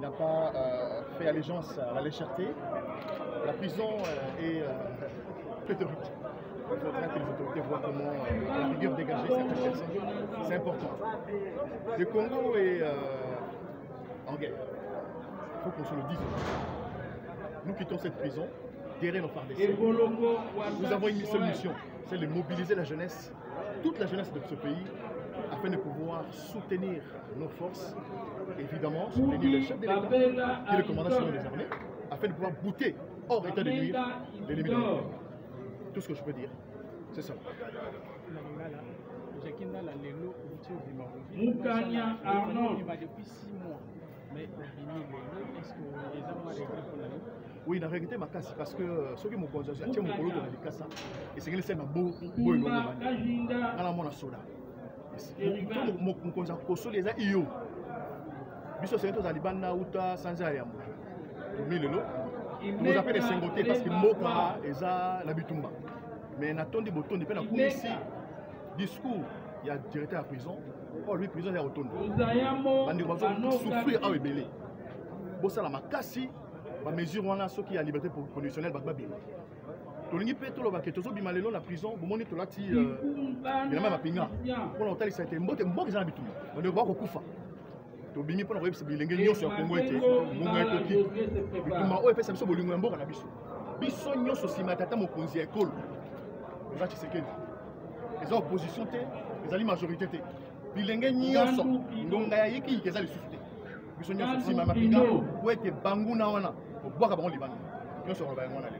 n'a pas fait allégeance à la légèreté. La prison est pléthorique. Il faudra que les autorités voient comment la rigueur dégager certaines personnes. C'est important. Le Congo est en guerre. Il faut qu'on se le dise. Nous quittons cette prison derrière nos FARDC. Nous avons une seule mission, c'est de mobiliser la jeunesse, toute la jeunesse de ce pays, afin de pouvoir soutenir nos forces, évidemment, soutenir le chef de l'État, qui est le commandant suprême des armées, afin de pouvoir bouter hors état de nuire l'ennemi de notre pays. Tout ce que je peux dire, c'est ça. Depuis 6 mois. Mais est-ce que les hommes ont oui, la réalité ma casse parce que ceux qui m'ont constaté, c'est mon collègue de la Dicassa et c'est que c'est un beau long moment. Dans la monnaie soda. Mon constaté que les IO. Biso c'est tous à Libana Outa sans ariam. Mais le lot, nous appelons les Sengoté parce que Moka et ça la bitumba. Mais n'attend des boutons depuis la commission discours. Il y a directeur à prison. Oh, lui, prison, il y a autonome. Il va souffrir à ébélé. Bon, ça, la makasi, la mesure, on a ceux qui ont la liberté conditionnelle, va bien. Tout le monde peut tout le monde qui est dans la prison, vous montrez tout là, il y a même un pinga. Pour l'hôtel, ça a été un bon exemple. On ne va pas couper. Tout le monde peut nous dire que les gens sont Congo et Congo et Coki. Tout le monde peut faire ça, bolungu un bon à la biso. Biso nyo sosima tata mo konzi école. Vous êtes ce qu'ils ils ont opposition, ils ont la majorité. Puis les gens nyonso ngonga yiki keza le souffle. Biso nyonso sima mapinga ou ete bangu na wana. Boka bango libana. Nyonso ba ngona le.